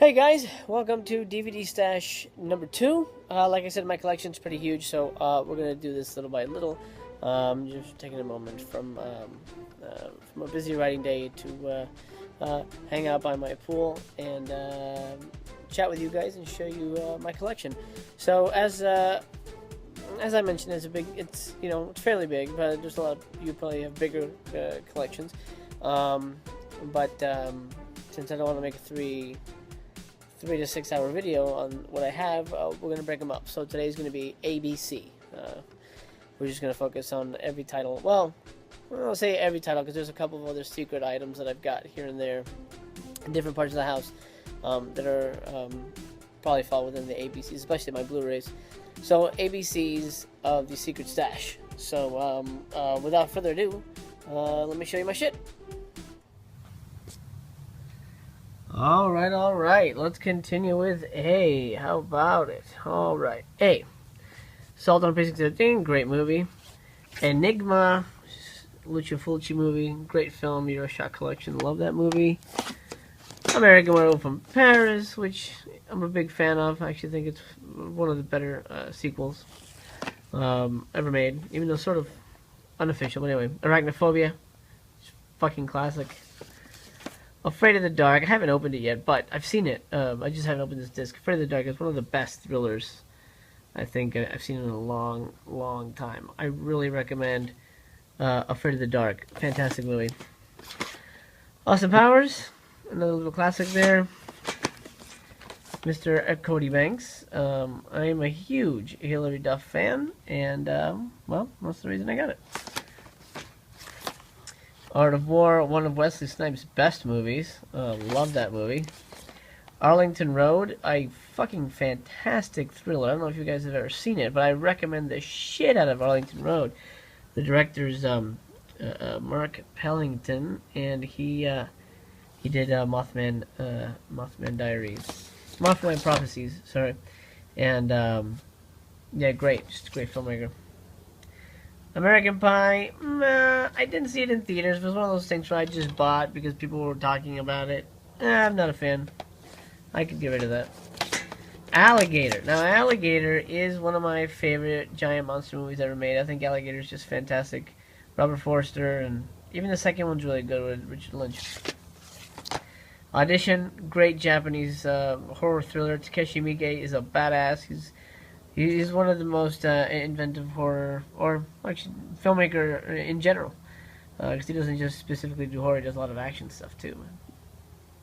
Hey guys, welcome to DVD Stash number 2. Like I said, my collection's pretty huge, so we're going to do this little by little. Just taking a moment from a busy writing day to hang out by my pool and chat with you guys and show you my collection. So as I mentioned, it's fairly big, but there's a lot of you probably have bigger collections. Since I don't want to make a 3 to 6 hour video on what I have, we're going to break them up. So today's going to be ABC. We're just going to focus on every title. Well, I'll say every title because there's a couple of other secret items that I've got here and there in different parts of the house that are probably fall within the ABCs, especially my Blu-rays. So ABCs of the secret stash. So without further ado, let me show you my shit. Alright, let's continue with A. How about it? Alright, A. Assault on Precinct 13, great movie. Enigma, Lucio Fulci movie, great film, Aeroshock Collection, love that movie. American Werewolf in Paris, which I'm a big fan of. I actually think it's one of the better sequels ever made, even though sort of unofficial, but anyway. Arachnophobia, fucking classic. Afraid of the Dark. I haven't opened it yet, but I've seen it. I just haven't opened this disc. Afraid of the Dark is one of the best thrillers I think I've seen in a long, long time. I really recommend Afraid of the Dark. Fantastic movie. Austin Powers, another little classic there. Mr. Cody Banks. I'm a huge Hilary Duff fan, and, well, that's the reason I got it. Art of War, one of Wesley Snipes' best movies. Love that movie. Arlington Road, a fucking fantastic thriller. I don't know if you guys have ever seen it, but I recommend the shit out of Arlington Road. The director's Mark Pellington, and he did Mothman Diaries, Mothman Prophecies. Sorry, and yeah, great, just a great filmmaker. American Pie, I didn't see it in theaters. It was one of those things where I just bought because people were talking about it. I'm not a fan. I could get rid of that. Alligator. Now, Alligator is one of my favorite giant monster movies ever made. I think Alligator is just fantastic. Robert Forster, and even the second one's really good with Richard Lynch. Audition, great Japanese horror thriller. Takeshi Miike is a badass. He's one of the most inventive horror, or actually filmmaker in general, because he doesn't just specifically do horror; he does a lot of action stuff too.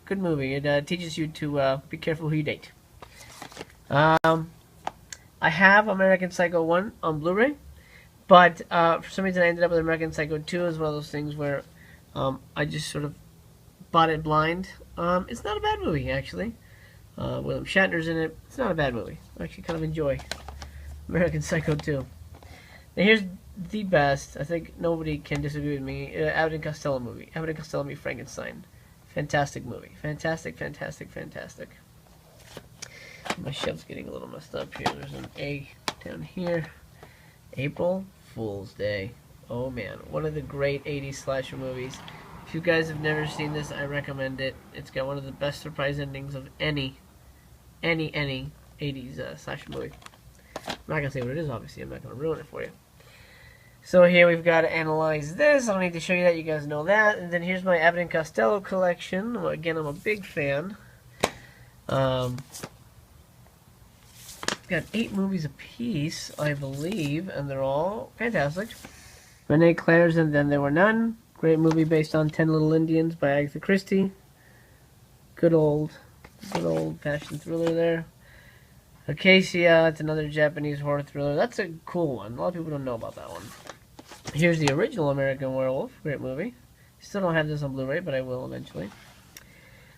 Good movie. It teaches you to be careful who you date. I have American Psycho 1 on Blu-ray, but for some reason I ended up with American Psycho 2. It's one of those things where I just sort of bought it blind. It's not a bad movie, actually. William Shatner's in it. It's not a bad movie. I actually kind of enjoy American Psycho 2. Now here's the best. I think nobody can disagree with me. Abbott and Costello movie. Abbott and Costello meet Frankenstein. Fantastic movie. Fantastic, fantastic, fantastic. My shelf's getting a little messed up here. There's an A down here. April Fool's Day. Oh man, one of the great 80s slasher movies. If you guys have never seen this, I recommend it. It's got one of the best surprise endings of any 80s slasher movie. I'm not going to say what it is, obviously. I'm not going to ruin it for you. So here we've got to analyze this. I don't need to show you that. You guys know that. And then here's my Abbott and Costello collection. Again, I'm a big fan. Got 8 movies apiece, I believe, and they're all fantastic. Renee Claire's And Then There Were None. Great movie based on 10 Little Indians by Agatha Christie. Good old fashioned thriller there. Acacia, it's another Japanese horror thriller. That's a cool one. A lot of people don't know about that one. Here's the original American Werewolf. Great movie. Still don't have this on Blu-ray, but I will eventually.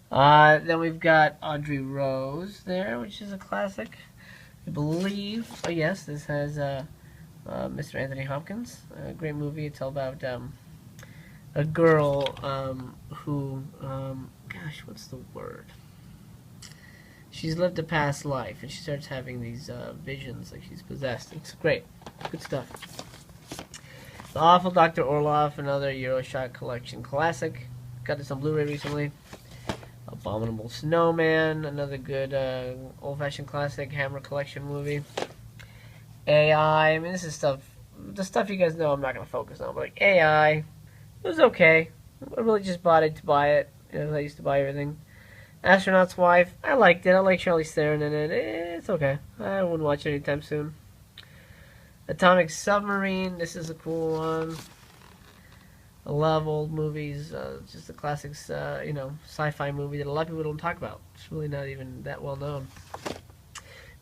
Then we've got Audrey Rose there, which is a classic. I believe. Oh yes, this has Mr. Anthony Hopkins. Great movie. It's all about a girl who, gosh, what's the word? She's lived a past life, and she starts having these visions like she's possessed. It's great. Good stuff. The Awful Dr. Orloff, another Aeroshock Collection classic. Got this on Blu-ray recently. Abominable Snowman, another good old-fashioned classic Hammer Collection movie. AI, I mean, this is the stuff you guys know I'm not going to focus on, but like AI, it was okay. I really just bought it to buy it. I used to buy everything. Astronaut's Wife, I liked it. I like Charlize Theron in it. It's okay. I wouldn't watch it anytime soon. Atomic Submarine, this is a cool one. I love old movies, just the classics, sci-fi movie that a lot of people don't talk about. It's really not even that well known.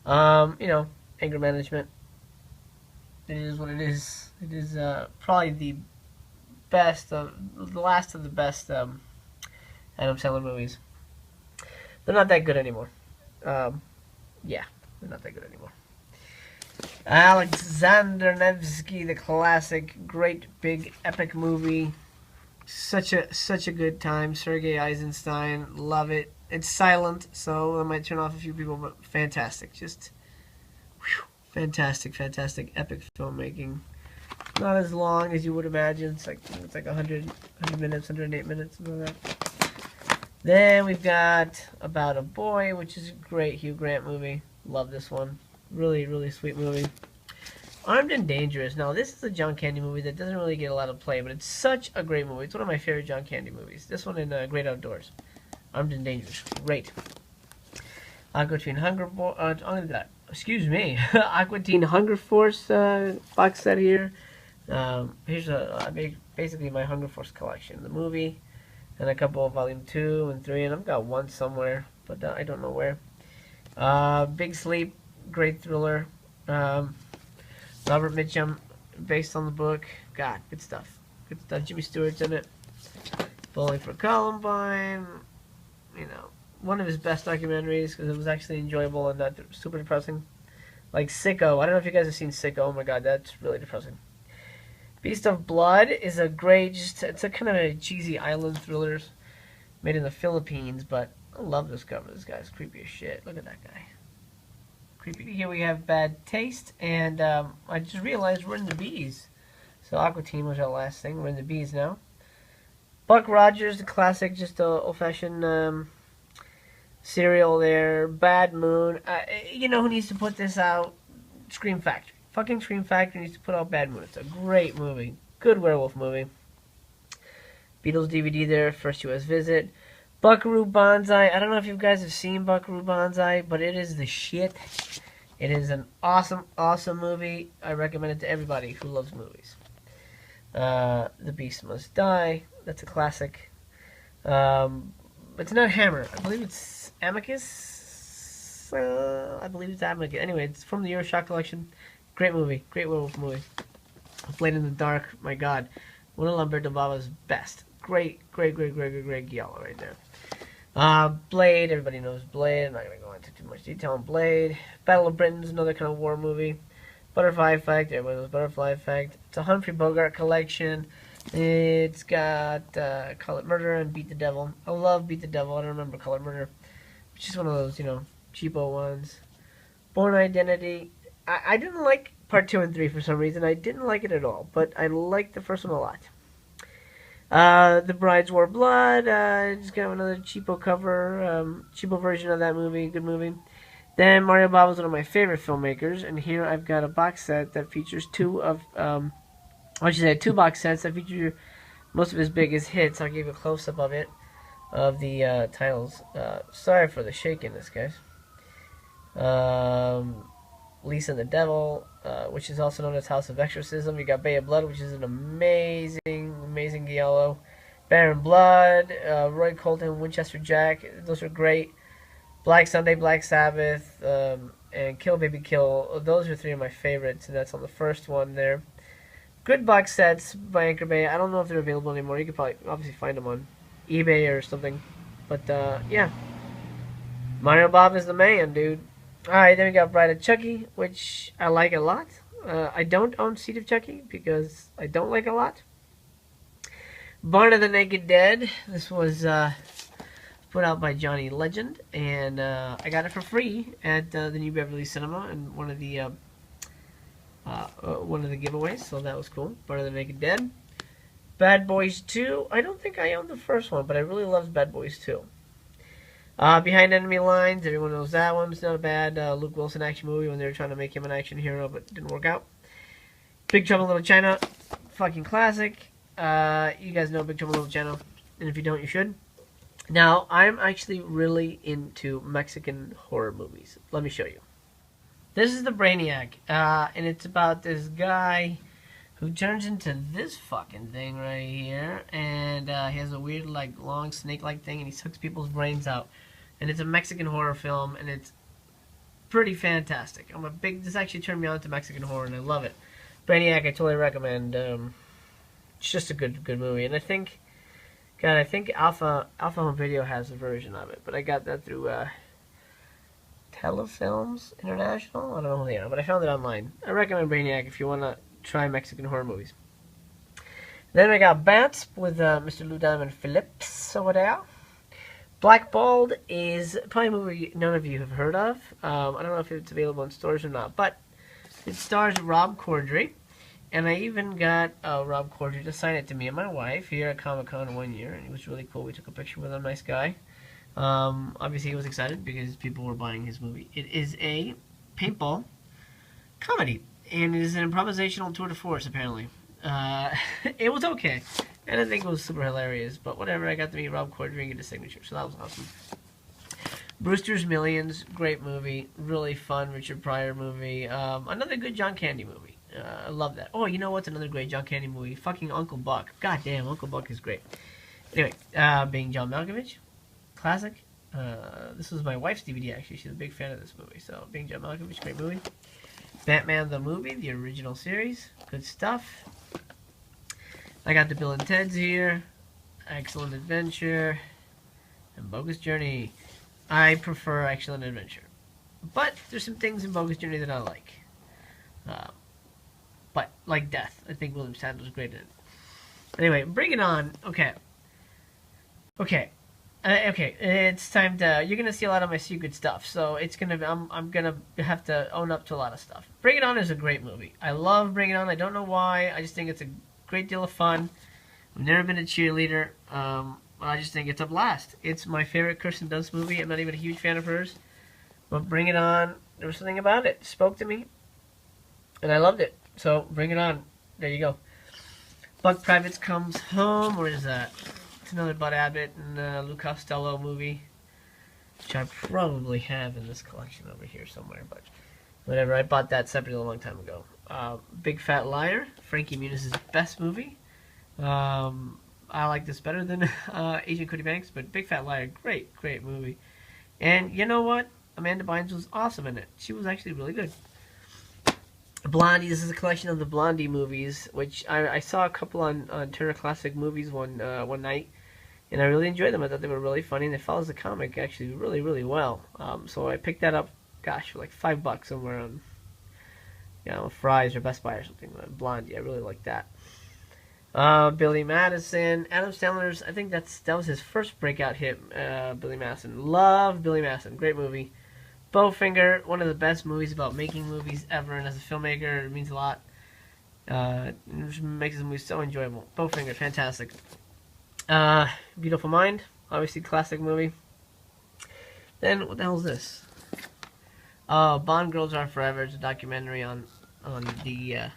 Anger Management. It is what it is. It is probably the last of the best Adam Sandler movies. They're not that good anymore. Yeah, they're not that good anymore. Alexander Nevsky, the classic, great big epic movie. Such a good time. Sergei Eisenstein, love it. It's silent, so I might turn off a few people, but fantastic. Just fantastic epic filmmaking. Not as long as you would imagine. It's like 100 minutes, 108 minutes, something like that. Then we've got About a Boy, which is a great Hugh Grant movie. Love this one. Really sweet movie. Armed and Dangerous. Now, this is a John Candy movie that doesn't really get a lot of play, but it's such a great movie. It's one of my favorite John Candy movies. This one in Great Outdoors. Armed and Dangerous. Great. Aqua Teen Hunger Force box set here. Here's basically my Hunger Force collection. The movie, and a couple of Volume 2 and 3, and I've got one somewhere, but I don't know where. Big Sleep, great thriller. Robert Mitchum, based on the book. God, good stuff. Good stuff. Jimmy Stewart's in it. Bowling for Columbine. One of his best documentaries because it was actually enjoyable and not super depressing. Like Sicko. I don't know if you guys have seen Sicko. Oh my god, that's really depressing. Beast of Blood is a great, it's a kind of a cheesy island thriller made in the Philippines, but I love this cover. This guy's creepy as shit. Look at that guy. Creepy. Here we have Bad Taste, and I just realized we're in the Bees. So Aqua Teen was our last thing. We're in the Bees now. Buck Rogers, the classic, just a old-fashioned serial there. Bad Moon. You know who needs to put this out? Scream Factory. Fucking Scream Factory needs to put out Bad Moon. It's a great movie. Good werewolf movie. Beatles DVD there. First U.S. visit. Buckaroo Banzai. I don't know if you guys have seen Buckaroo Banzai, but it is the shit. It is an awesome movie. I recommend it to everybody who loves movies. The Beast Must Die. That's a classic. It's not Hammer. I believe it's Amicus. I believe it's Amicus. Anyway, it's from the Aeroshock Collection. Great movie. Great werewolf movie. Blade in the Dark. My God. One of Lamberto Bava's best. Great giallo right there. Blade, everybody knows Blade. I'm not going to go into too much detail on Blade. Battle of Britain's another kind of war movie. Butterfly Effect, everybody knows Butterfly Effect. It's a Humphrey Bogart collection. It's got Call It Murder and Beat the Devil. I love Beat the Devil. I don't remember Call It Murder. It's just one of those, cheapo ones. Born Identity. I didn't like part 2 and 3 for some reason. I didn't like it at all, but I liked the first one a lot. The Brides Wore Blood, just kind of another cheapo cover, cheapo version of that movie, good movie. Then Mario Bava's one of my favorite filmmakers, and here I've got a box set that features two box sets that feature most of his biggest hits. I'll give you a close-up of it, of the titles. Sorry for the shakiness, guys. Lisa and the Devil, which is also known as House of Exorcism. You got Bay of Blood, which is an amazing giallo. Baron Blood, Roy Colton, Winchester Jack. Those are great. Black Sunday, Black Sabbath, and Kill Baby Kill. Those are three of my favorites, and that's on the first one there. Good box sets by Anchor Bay. I don't know if they're available anymore. You could probably obviously find them on eBay or something. But yeah, Mario Bob is the man, dude. Alright, then we got Bride of Chucky, which I like a lot. I don't own Seed of Chucky because I don't like a lot. Barn of the Naked Dead. This was put out by Johnny Legend, and I got it for free at the New Beverly Cinema in one of the giveaways, so that was cool. Barn of the Naked Dead. Bad Boys 2. I don't think I owned the first one, but I really loved Bad Boys 2. Behind Enemy Lines, everyone knows that one. It's not a bad Luke Wilson action movie when they were trying to make him an action hero, but it didn't work out. Big Trouble in Little China, fucking classic. You guys know Big Trouble in Little China, and if you don't, you should. Now, I'm actually really into Mexican horror movies. Let me show you. This is the Brainiac, and it's about this guy who turns into this fucking thing right here, and he has a weird, like, long snake-like thing, and he sucks people's brains out. And it's a Mexican horror film, and it's pretty fantastic. This actually turned me on to Mexican horror, and I love it. Brainiac, I totally recommend. It's just a good movie, and I think Alpha Home Video has a version of it, but I got that through Telefilms International. I don't know who they are, but I found it online. I recommend Brainiac if you want to try Mexican horror movies. Then I got Bats with Mr. Lou Diamond Phillips over there. Blackballed is probably a movie none of you have heard of. I don't know if it's available in stores or not, but it stars Rob Corddry, and I even got Rob Corddry to sign it to me and my wife here at Comic-Con one year, and it was really cool. We took a picture with him, nice guy. Obviously he was excited because people were buying his movie. It is a paintball comedy, and it is an improvisational tour de force, apparently. It was okay. I didn't think it was super hilarious, but whatever. I got to meet Rob Corddry and get his signature, so that was awesome. Brewster's Millions, great movie, really fun Richard Pryor movie. Another good John Candy movie. I love that. Oh, you know what's another great John Candy movie? Fucking Uncle Buck. God damn, Uncle Buck is great. Anyway, Being John Malkovich, classic. This was my wife's DVD, actually. She's a big fan of this movie. So, Being John Malkovich, great movie. Batman the movie, the original series, good stuff. I got the Bill and Ted's here, Excellent Adventure, and Bogus Journey. I prefer Excellent Adventure, but there's some things in Bogus Journey that I like. But like Death, I think William Sadler's great in it. Anyway, Bring It On. Okay. It's time to. You're gonna see a lot of my secret stuff, so it's gonna. I'm gonna have to own up to a lot of stuff. Bring It On is a great movie. I love Bring It On. I don't know why. I just think it's a great deal of fun. I've never been a cheerleader. I just think it's a blast. It's my favorite Kirsten Dunst movie. I'm not even a huge fan of hers, but Bring It On. There was something about it. It spoke to me, and I loved it. So Bring It On. There you go. Buck Privates Comes Home. Where is that? It's another Bud Abbott and Lou Costello movie, which I probably have in this collection over here somewhere, but whatever. I bought that separately a long time ago. Big Fat Liar, Frankie Muniz' best movie. I like this better than Agent Cody Banks, but Big Fat Liar, great movie. And you know what? Amanda Bynes was awesome in it. She was actually really good. Blondie, this is a collection of the Blondie movies, which I saw a couple on Turner Classic Movies one night, and I really enjoyed them. I thought they were really funny, and they follows the comic actually really well. So I picked that up, gosh, for like $5 somewhere on, Fry's or Best Buy or something. Blondie, I really like that. Billy Madison, Adam Sandler's. I think that was his first breakout hit. Billy Madison, love Billy Madison, great movie. Bowfinger, one of the best movies about making movies ever, and as a filmmaker, it means a lot. It makes the movie so enjoyable. Bowfinger, fantastic. Beautiful Mind, obviously classic movie. Then what the hell is this? Bond Girls Are Forever. It's a documentary on the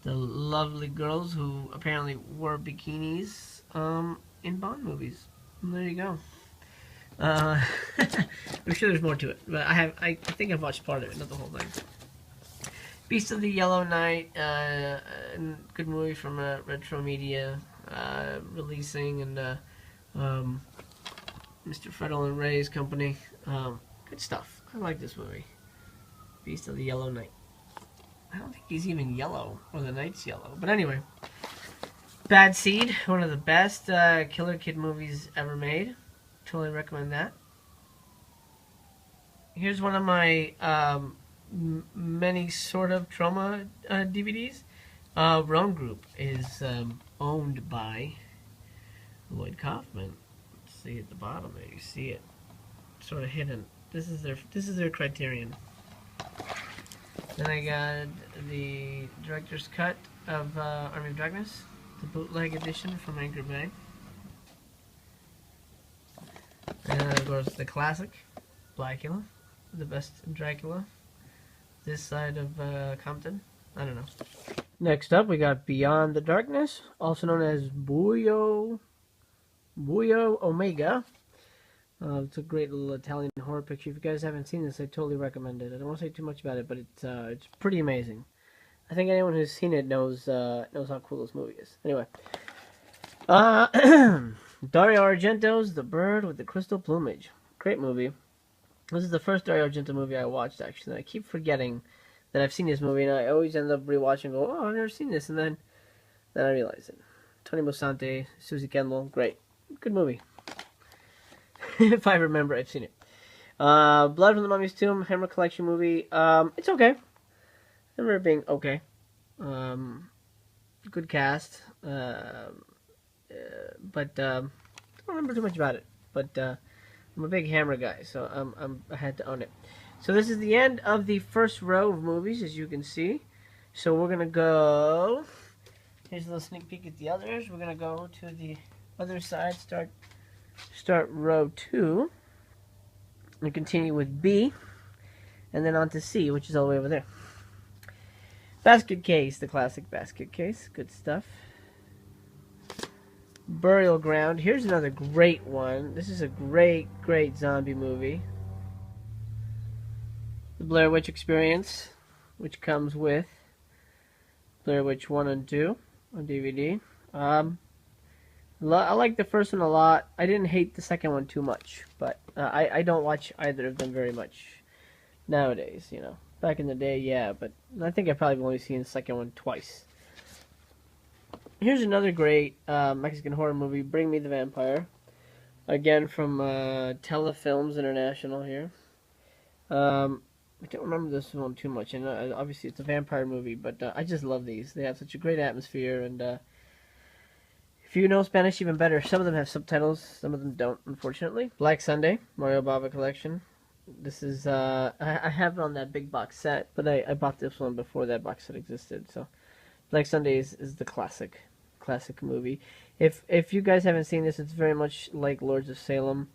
lovely girls who apparently wore bikinis in Bond movies. And there you go. I'm sure there's more to it, but I think I've watched part of it, not the whole thing. Beast of the Yellow Night, good movie from Retro Media, releasing, and Mr. Fredel and Ray's company. Good stuff. I like this movie. Beast of the Yellow Night. I don't think he's even yellow, or the night's yellow. But anyway, Bad Seed, one of the best Killer Kid movies ever made. Totally recommend that. Here's one of my many sort of trauma DVDs. Rome Group is owned by Lloyd Kaufman. Let's see at the bottom there. You see it, sort of hidden. This is their Criterion. Then I got the director's cut of Army of Darkness, the bootleg edition from Anchor Bay. And I've course, the classic Blackula, the best Dracula. This side of Compton. I don't know. Next up, we got Beyond the Darkness, also known as Buio Omega. It's a great little Italian horror picture. If you guys haven't seen this, I totally recommend it. I don't want to say too much about it, but it's pretty amazing. I think anyone who's seen it knows how cool this movie is. Anyway, Dario Argento's The Bird with the Crystal Plumage. Great movie. This is the first Dario Argento movie I watched, actually. I keep forgetting that I've seen this movie, and I always end up rewatching and go, oh, I've never seen this, and then I realize it. Tony Musante, Susie Kendall, great. Good movie. If I remember, I've seen it. Blood from the Mummy's Tomb, Hammer Collection movie. It's okay. I remember it being okay. Good cast. But I don't remember too much about it. But I'm a big Hammer guy, so I had to own it. So this is the end of the first row of movies, as you can see. So we're gonna go. Here's a little sneak peek at the others. We're gonna go to the other side. Start row 2 and continue with B, and then on to C, which is all the way over there. Basket Case, the classic basket case. Good stuff. Burial Ground. Here's another great one. This is a great zombie movie. The Blair Witch Experience, which comes with Blair Witch 1 and 2 on DVD. I like the first one a lot. I didn't hate the second one too much, but I don't watch either of them very much nowadays, you know. Back in the day, yeah, but I think I've probably only seen the second one twice. Here's another great Mexican horror movie, Bring Me the Vampire. Again, from Telefilms International here. I don't remember this one too much, and obviously it's a vampire movie, but I just love these. They have such a great atmosphere, and if you know Spanish, even better. Some of them have subtitles, some of them don't, unfortunately. Black Sunday, Mario Bava Collection. This is, I have it on that big box set, but I bought this one before that box set existed, so Black Sunday is the classic movie. If you guys haven't seen this, it's very much like Lords of Salem.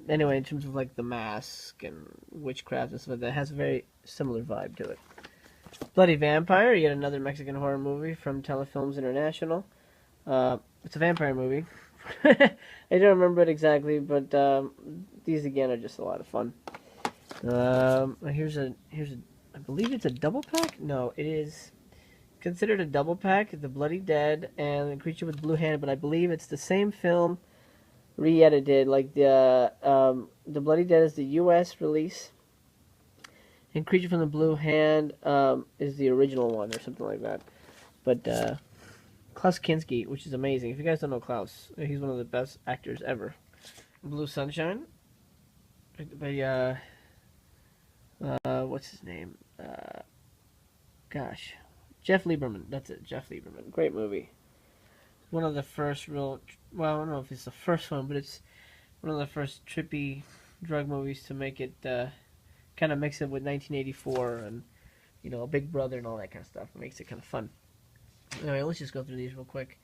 Anyway, in terms of like the mask and witchcraft and stuff like that, it has a very similar vibe to it. Bloody Vampire, yet another Mexican horror movie from Telefilms International. It's a vampire movie. I don't remember it exactly, but these again are just a lot of fun. Here's a I believe it's a double pack. No, it is considered a double pack. The Bloody Dead and the Creature with Blue Hand, but I believe it's the same film re-edited. Like the Bloody Dead is the U.S. release, and Creature from the Blue Hand is the original one or something like that. But Klaus Kinski, which is amazing. If you guys don't know Klaus, he's one of the best actors ever. Blue Sunshine. By what's his name? Gosh, Jeff Lieberman. That's it, Jeff Lieberman. Great movie. One of the first real, well, I don't know if it's the first one, but it's one of the first trippy drug movies to make it kind of mix it with 1984 and, you know, Big Brother and all that kind of stuff. It makes it kind of fun. Anyway, let's just go through these real quick.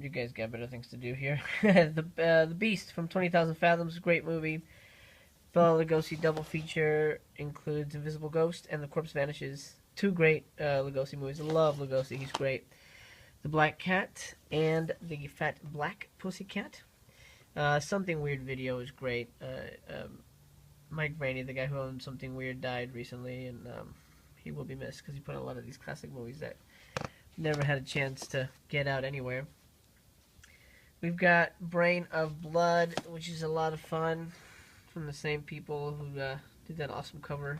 You guys got better things to do here. The Beast from 20,000 Fathoms, great movie. Bela Lugosi double feature includes Invisible Ghost and The Corpse Vanishes. Two great Lugosi movies. I love Lugosi, he's great. The Black Cat and The Fat Black Pussycat. Something Weird Video is great. Mike Rainey, the guy who owned Something Weird, died recently, and he will be missed because he put on a lot of these classic movies that never had a chance to get out anywhere. We've got Brain of Blood, which is a lot of fun, from the same people who did that awesome cover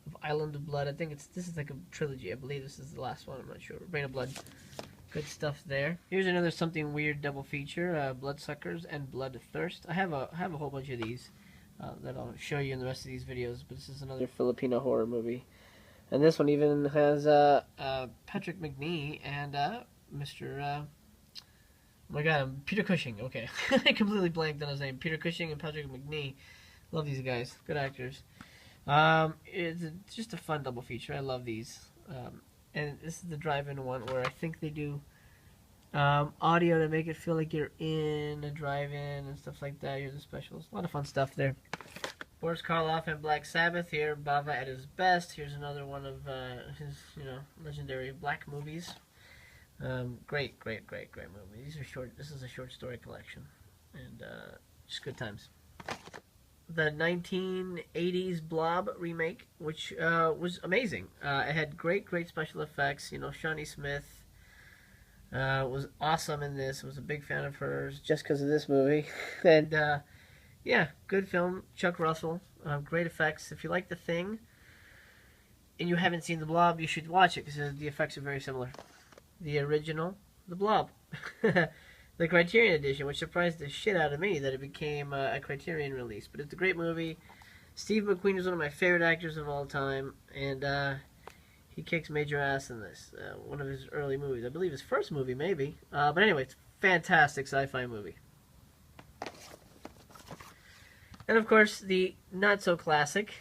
of Island of Blood. I think this is like a trilogy. I believe this is the last one. I'm not sure. Brain of Blood. Good stuff there. Here's another Something Weird double feature, Bloodsuckers and Bloodthirst. I have a whole bunch of these that I'll show you in the rest of these videos, but this is another Filipino horror movie. And this one even has Patrick Macnee and Mr. Oh my god, Peter Cushing. Okay. I completely blanked on his name. Peter Cushing and Patrick Macnee. Love these guys. Good actors. It's just a fun double feature. I love these. And this is the drive-in one where I think they do Audio to make it feel like you're in a drive-in and stuff like that. Here's the specials. A lot of fun stuff there. Boris Karloff and Black Sabbath here. Bava at his best. Here's another one of his, legendary black movies. Great movie. These are short. This is a short story collection, and just good times. The 1980s Blob remake, which was amazing. It had great special effects. Shawnee Smith was awesome in this. I was a big fan of hers just because of this movie. And yeah, good film. Chuck Russell, great effects. If you like The Thing and you haven't seen The Blob, you should watch it because the effects are very similar. The original, The Blob. The Criterion edition, which surprised the shit out of me that it became a Criterion release. But it's a great movie. Steve McQueen is one of my favorite actors of all time, and he kicks major ass in this. One of his early movies. I believe his first movie, maybe. But anyway, it's a fantastic sci-fi movie. And of course, the not-so-classic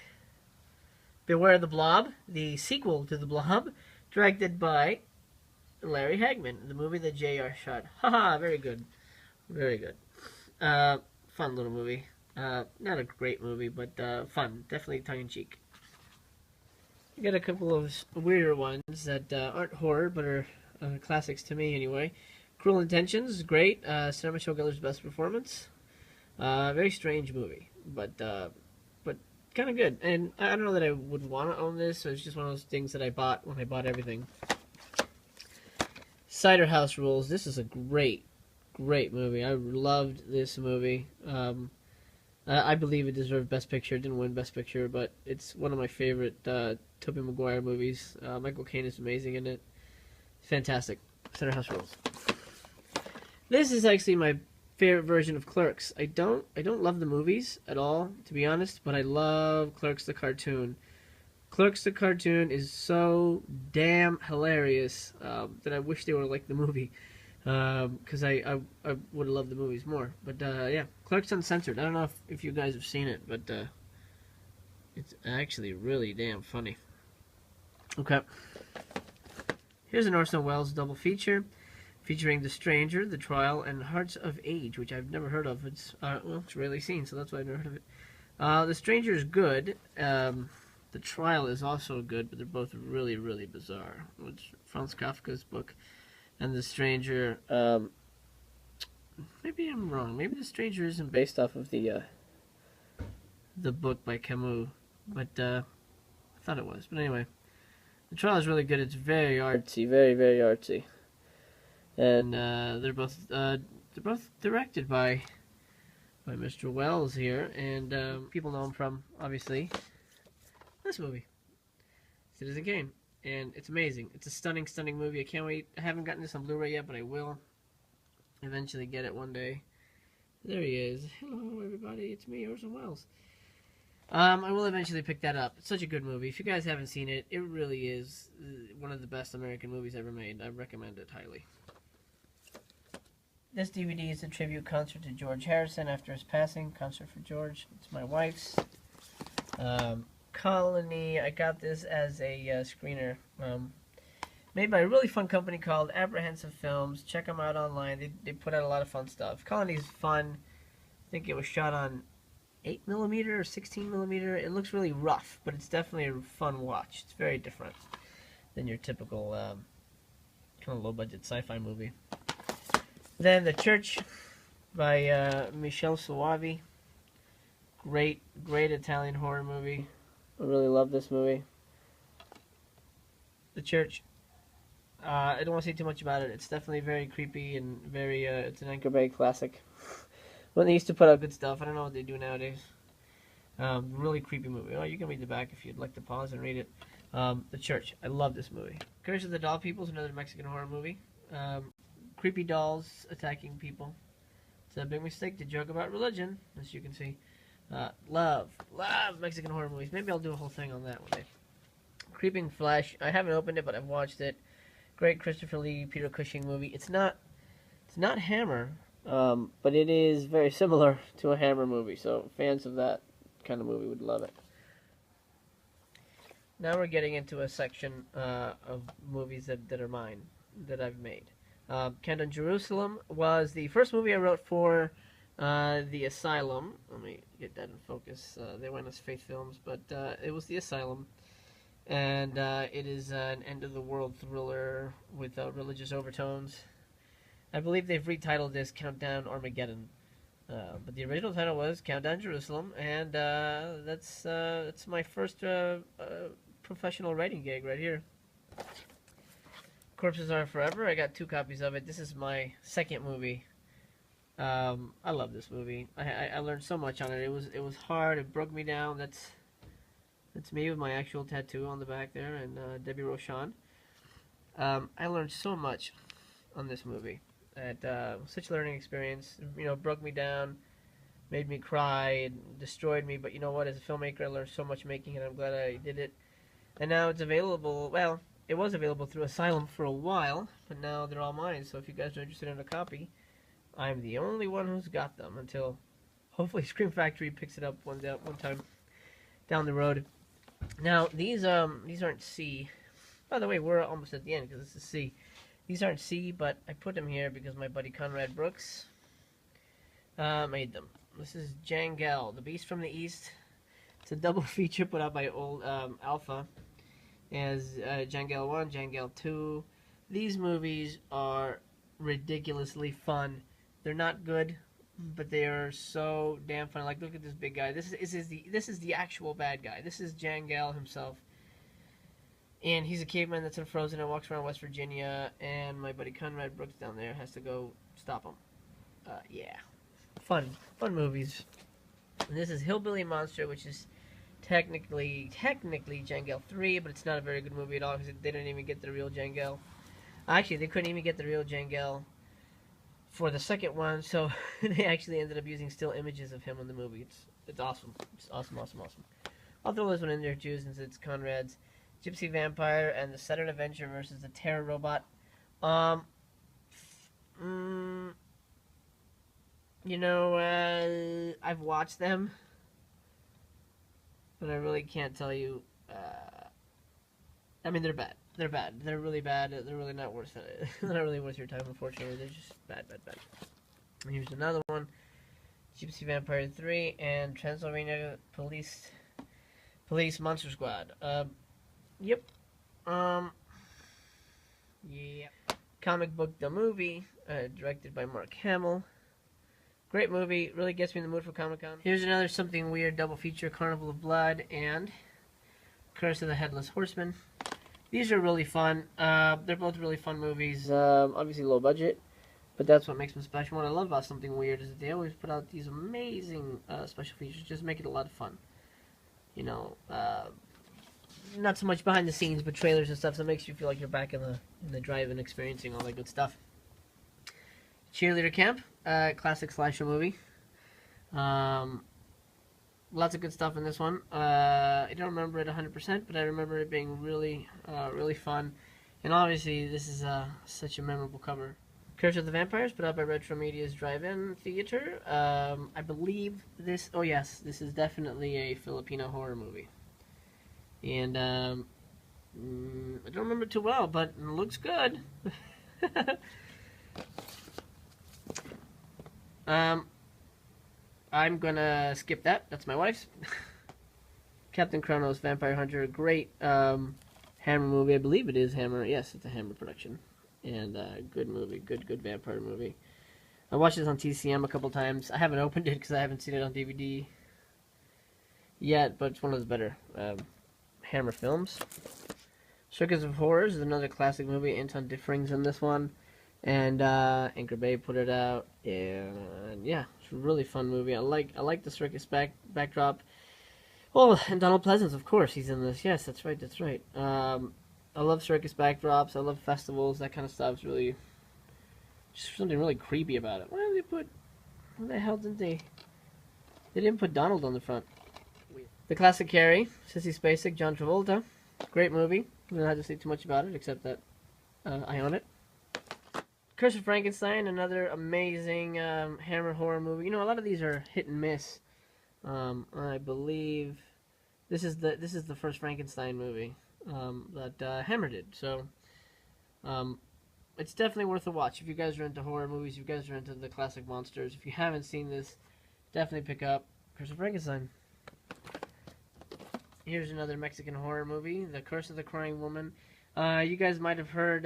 Beware the Blob, the sequel to The Blob, directed by Larry Hagman, the movie that JR shot. Haha, very good. Very good. Fun little movie. Not a great movie, but fun. Definitely tongue-in-cheek. We got a couple of weirder ones that aren't horror, but are classics to me anyway. Cruel Intentions, great. Cinema Show Geller's best performance. Very strange movie, but kind of good. And I don't know that I would want to own this, so it's just one of those things that I bought when I bought everything. Cider House Rules. This is a great movie. I loved this movie. I believe it deserved Best Picture. It didn't win Best Picture, but it's one of my favorite Tobey Maguire movies. Michael Caine is amazing in it. Fantastic. Cider House Rules. This is actually my favorite version of Clerks. I don't love the movies at all, to be honest, but I love Clerks the cartoon. Clerks the cartoon is so damn hilarious that I wish they were like the movie, because I would have loved the movies more. But yeah, Clerks Uncensored. I don't know if you guys have seen it, but it's actually really damn funny. Okay, here's an Orson Welles double feature featuring The Stranger, The Trial, and Hearts of Age, which I've never heard of. It's it's rarely seen, so that's why I've never heard of it. The Stranger is good. The Trial is also good, but they're both really bizarre. It's Franz Kafka's book, and The Stranger. Maybe I'm wrong. Maybe The Stranger isn't based off of the book by Camus, but I thought it was. But anyway, The Trial is really good. It's very artsy, very artsy, and they're both directed by Mr. Wells here, and people know him from obviously this movie, Citizen Kane, and it's amazing. It's a stunning movie. I can't wait. I haven't gotten this on Blu-ray yet, but I will eventually get it one day. There he is. Hello, everybody. It's me, Orson Welles. I will eventually pick that up. It's such a good movie. If you guys haven't seen it, it really is one of the best American movies ever made. I recommend it highly. This DVD is a tribute concert to George Harrison after his passing. Concert for George. It's my wife's. Colony. I got this as a screener. Made by a really fun company called Apprehensive Films. Check them out online. They put out a lot of fun stuff. Colony's fun. I think it was shot on 8mm or 16mm. It looks really rough, but it's definitely a fun watch. It's very different than your typical kind of low-budget sci-fi movie. Then The Church by Michele Soavi. Great Italian horror movie. I really love this movie. The Church. I don't want to say too much about it. It's definitely very creepy and very, it's an Anchor Bay classic. When they used to put out good stuff, I don't know what they do nowadays. Really creepy movie. Oh, you can read the back if you'd like to pause and read it. The Church. I love this movie. Curse of the Doll People is another Mexican horror movie. Creepy dolls attacking people. It's a big mistake to joke about religion, as you can see. Love Mexican horror movies. Maybe I'll do a whole thing on that one day. Creeping Flesh. I haven't opened it, but I've watched it. Great Christopher Lee, Peter Cushing movie. It's not Hammer, but it is very similar to a Hammer movie. So fans of that kind of movie would love it. Now we're getting into a section of movies that are mine, that I've made. Countdown Jerusalem was the first movie I wrote for the Asylum. Let me get that in focus. They went as Faith Films, but it was the Asylum. And it is an end-of-the-world thriller with religious overtones. I believe they've retitled this Countdown Armageddon. But the original title was Countdown Jerusalem, and that's my first professional writing gig right here. Corpses Aren't Forever. I got 2 copies of it. This is my second movie. I love this movie. I learned so much on it. It was hard. It broke me down. That's me with my actual tattoo on the back there, and Debbie Rochon. I learned so much on this movie. Such a learning experience. You know, broke me down, made me cry, and destroyed me. But you know what? As a filmmaker, I learned so much making it. I'm glad I did it. And now it's available. Well, it was available through Asylum for a while, but now they're all mine. So if you guys are interested in a copy, I'm the only one who's got them until hopefully Scream Factory picks it up one time down the road. Now these aren't C. By the way, we're almost at the end because this is C. These aren't C, but I put them here because my buddy Conrad Brooks made them. This is Jangel, The Beast from the East. It's a double feature put out by Old Alpha. As Jangel 1, Jangel 2. These movies are ridiculously fun. They're not good, but they are so damn fun. Like, look at this big guy. This is the actual bad guy. This is Jangel himself. And he's a caveman that's unfrozen and walks around West Virginia, and my buddy Conrad Brooks down there has to go stop him. Yeah. Fun movies. And this is Hillbilly Monster, which is technically Jangel 3, but it's not a very good movie at all because they didn't even get the real Jangel. Actually, they couldn't even get the real Jangel for the second one, so they actually ended up using still images of him in the movie. It's awesome. It's awesome. I'll throw this one in there too since it's Conrad's. Gypsy Vampire and the Saturn Avenger versus the Terror Robot. You know, I've watched them, but I really can't tell you. I mean, they're bad. They're bad. They're really bad. They're really not worth it. They're not really worth your time, unfortunately. They're just bad. Here's another one. Gypsy Vampire 3 and Transylvania Police Monster Squad. Yep. Yeah. Comic Book the Movie, directed by Mark Hamill. Great movie. Really gets me in the mood for Comic-Con. Here's another something weird double feature, Carnival of Blood and Curse of the Headless Horseman. These are really fun. They're both really fun movies. Obviously low budget, but that's what makes them special. What I love about Something Weird is that they always put out these amazing special features. Just make it a lot of fun. You know, not so much behind the scenes, but trailers and stuff. So it makes you feel like you're back in the drive-in, experiencing all that good stuff. Cheerleader Camp, classic slasher movie. Lots of good stuff in this one. I don't remember it 100%, but I remember it being really, really fun. And obviously, this is such a memorable cover. Curse of the Vampires, put out by Retro Media's Drive-In Theater. I believe this... Oh, yes, this is definitely a Filipino horror movie. And I don't remember too well, but it looks good. I'm gonna skip that. That's my wife's. Captain Kronos, Vampire Hunter, great Hammer movie. I believe it is Hammer. Yes, it's a Hammer production. And good movie, good vampire movie. I watched this on TCM a couple times. I haven't opened it because I haven't seen it on DVD yet, but it's one of the better Hammer films. Circus of Horrors is another classic movie. Anton Diffring's in this one. And Anchor Bay put it out, and yeah, it's a really fun movie. I like the circus backdrop. Oh, and Donald Pleasance, of course, he's in this. Yes, that's right. I love circus backdrops. I love festivals. That kind of stuff is really just something really creepy about it. Why the hell didn't they? They didn't put Donald on the front. The Classic Carrie, Sissy Spacek, John Travolta, great movie. I don't have to say too much about it except that I own it. Curse of Frankenstein, another amazing Hammer horror movie. You know, a lot of these are hit and miss. I believe this is the first Frankenstein movie that Hammer did. So It's definitely worth a watch if you guys are into horror movies. If you guys are into the classic monsters. If you haven't seen this, definitely pick up Curse of Frankenstein. Here's another Mexican horror movie, The Curse of the Crying Woman. You guys might have heard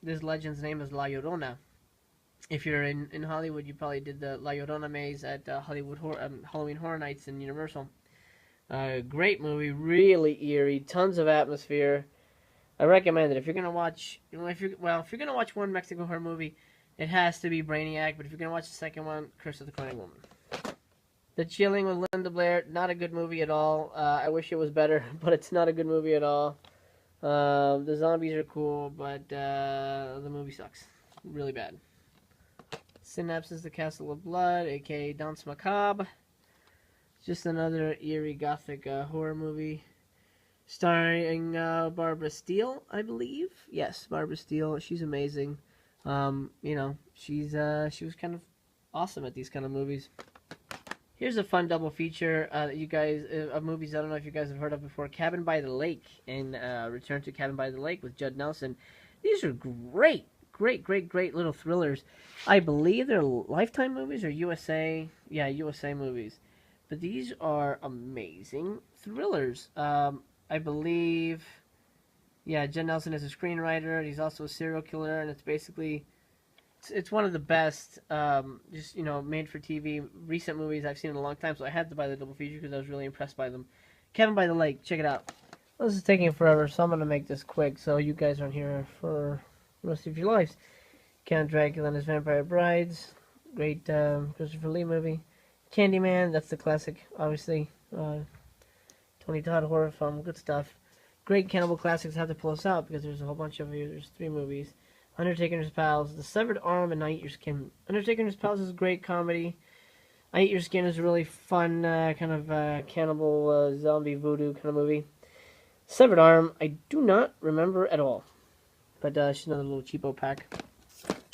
this legend's name is La Llorona. If you're in Hollywood, you probably did the La Llorona maze at Halloween Horror Nights in Universal. Great movie, really eerie, tons of atmosphere. I recommend it. If you're gonna watch, if you're gonna watch one Mexican horror movie, it has to be Brainiac. But if you're gonna watch the second one, Curse of the Crying Woman. The Chilling with Linda Blair, not a good movie at all. I wish it was better, but it's not a good movie at all. The zombies are cool, but the movie sucks. Really bad. Synapses, The Castle of Blood, aka Danse Macabre. Just another eerie gothic horror movie. Starring Barbara Steele, I believe. Yes, Barbara Steele. She's amazing. She was kind of awesome at these kind of movies. Here's a fun double feature that you guys of movies I don't know if you guys have heard of before. Cabin by the Lake and Return to Cabin by the Lake with Judd Nelson. These are great little thrillers. I believe they're Lifetime movies or USA. Yeah, USA movies. But these are amazing thrillers. I believe, yeah, Judd Nelson is a screenwriter. He's also a serial killer, and it's basically. It's one of the best, made for TV recent movies I've seen in a long time. So I had to buy the double feature because I was really impressed by them. Cabin by the Lake, check it out. This is taking forever, so I'm gonna make this quick so you guys aren't here for the rest of your lives. Count Dracula and His Vampire Brides, great Christopher Lee movie. Candyman, that's the classic, obviously. Tony Todd horror film, good stuff. Great cannibal classics. Have to pull us out because there's a whole bunch of you. There's 3 movies. Undertaker and His Pals, The Severed Arm, and I Eat Your Skin. Undertaker and His Pals is a great comedy. I Eat Your Skin is a really fun kind of cannibal zombie voodoo kind of movie. Severed Arm, I do not remember at all. But it's another little cheapo pack.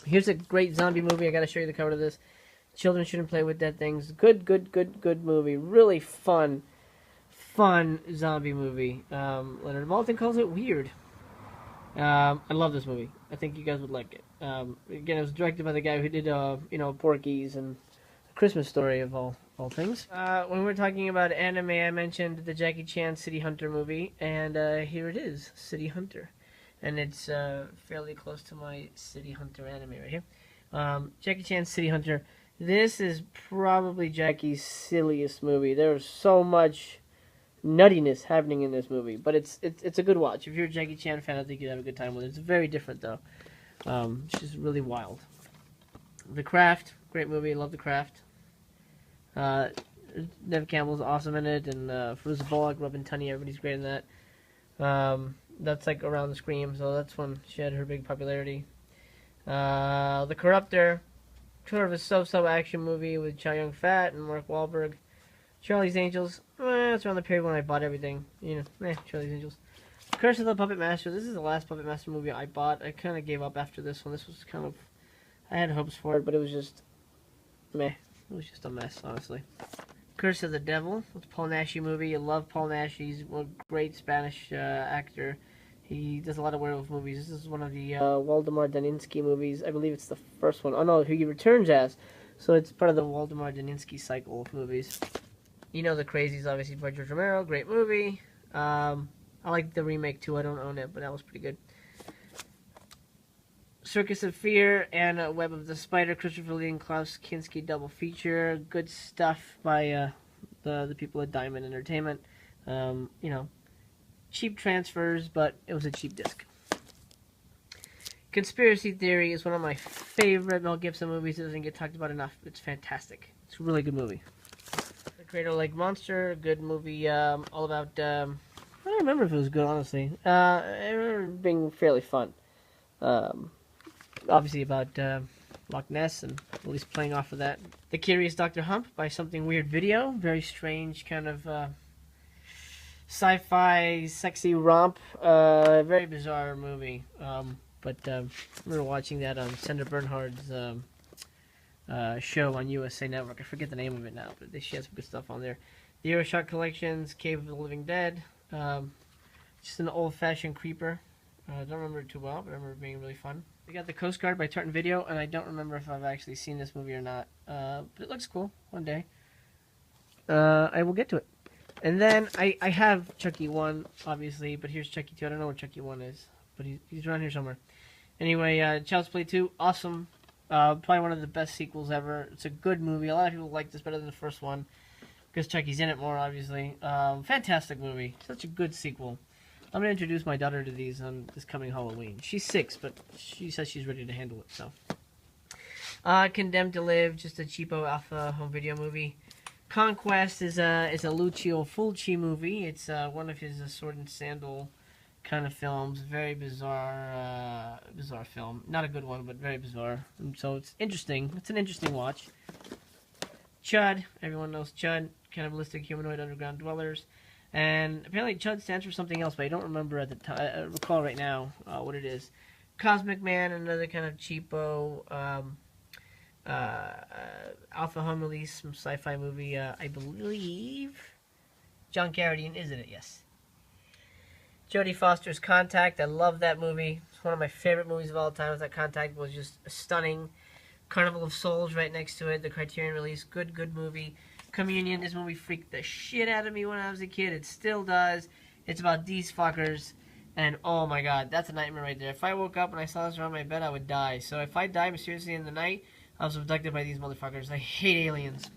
Here's a great zombie movie. I got to show you the cover of this. Children Shouldn't Play with Dead Things. Good movie. Really fun zombie movie. Leonard Maltin calls it weird. I love this movie. I think you guys would like it. Again, it was directed by the guy who did, Porky's and A Christmas Story of all things. When we're talking about anime, I mentioned the Jackie Chan City Hunter movie, and here it is, City Hunter. And it's fairly close to my City Hunter anime right here. Jackie Chan City Hunter. This is probably Jackie's silliest movie. There's so much nuttiness happening in this movie, but it's a good watch. If you're a Jackie Chan fan, I think you'd have a good time with it. It's very different though. It's just really wild. The Craft, great movie. Love The Craft. Neve Campbell's awesome in it, and Fairuza Balk, Robin Tunney, everybody's great in that. That's like around the Scream, so that's when she had her big popularity. The Corruptor, sort of a so-so action movie with Chow Yun-fat and Mark Wahlberg. Charlie's Angels, that's around the period when I bought everything. Charlie's Angels. Curse of the Puppet Master, this is the last Puppet Master movie I bought. I kind of gave up after this one. This was kind of, I had hopes for it, but it was just, meh. It was just a mess, honestly. Curse of the Devil, it's a Paul Naschy movie. I love Paul Nash. He's a great Spanish actor. He does a lot of werewolf movies. This is one of the Waldemar Daninsky movies. I believe it's the first one. Oh no, he returns as. So it's part of the Waldemar Daninsky cycle of movies. You know The Crazies, obviously, by George Romero. Great movie. I like the remake, too. I don't own it, but that was pretty good. Circus of Fear and Web of the Spider, Christopher Lee and Klaus Kinski double feature. Good stuff by the people at Diamond Entertainment. Cheap transfers, but it was a cheap disc. Conspiracy Theory is one of my favorite Mel Gibson movies. It doesn't get talked about enough. It's fantastic. It's a really good movie. The Crater Lake Monster, good movie, all about, I don't remember if it was good, honestly. I remember it being fairly fun. Obviously about Loch Ness, and at least playing off of that. The Curious Dr. Hump by Something Weird Video, very strange kind of sci-fi, sexy romp, very bizarre movie. But I remember watching that on Sandra Bernhard's show on USA Network. I forget the name of it now, but she has some good stuff on there. The Aeroshock Collections, Cave of the Living Dead. Just an old-fashioned creeper. I don't remember it too well, but I remember it being really fun. We got The Coast Guard by Tartan Video, and I don't remember if I've actually seen this movie or not. But it looks cool. One day. I will get to it. And then I have Chucky 1, obviously, but here's Chucky 2. I don't know where Chucky 1 is, but he's around here somewhere. Anyway, Child's Play 2, awesome. Probably one of the best sequels ever. It's a good movie. A lot of people like this better than the first one because Chucky's in it more, obviously. Fantastic movie. Such a good sequel. I'm going to introduce my daughter to these on this coming Halloween. She's 6, but she says she's ready to handle it, so. Condemned to Live, just a cheapo alpha home video movie. Conquest is a Lucio Fulci movie. It's one of his sword and sandal kind of films. Very bizarre film. Not a good one, but very bizarre. And so it's interesting. It's an interesting watch. Chud. Everyone knows Chud. Cannibalistic humanoid underground dwellers. And apparently Chud stands for something else, but I don't remember at the time. I recall right now what it is. Cosmic Man, another kind of cheapo alpha home release, some sci-fi movie. I believe John Carradine is in it. Yes. Jodie Foster's Contact. I love that movie. It's one of my favorite movies of all time. That Contact was just stunning. Carnival of Souls right next to it. The Criterion release. Good movie. Communion. This movie freaked the shit out of me when I was a kid. It still does. It's about these fuckers. And oh my god, that's a nightmare right there. If I woke up and I saw this around my bed, I would die. So if I die mysteriously in the night, I was abducted by these motherfuckers. I hate aliens.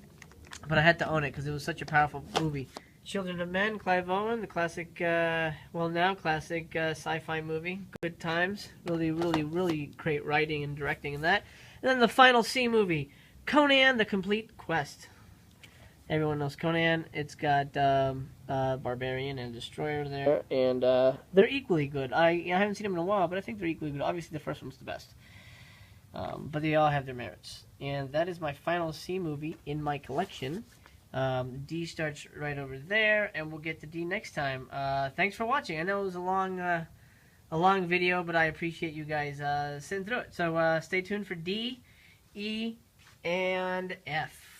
But I had to own it because it was such a powerful movie. Children of Men, Clive Owen, the classic, well now classic sci-fi movie. Good times. Really great writing and directing in that. And then the final C movie, Conan, The Complete Quest. Everyone knows Conan. It's got Barbarian and Destroyer there. And they're equally good. I haven't seen them in a while, but I think they're equally good. Obviously the first one's the best. But they all have their merits. And that is my final C movie in my collection. D starts right over there, and we'll get to D next time. Thanks for watching. I know it was a long video, but I appreciate you guys sitting through it. So stay tuned for D, E, and F.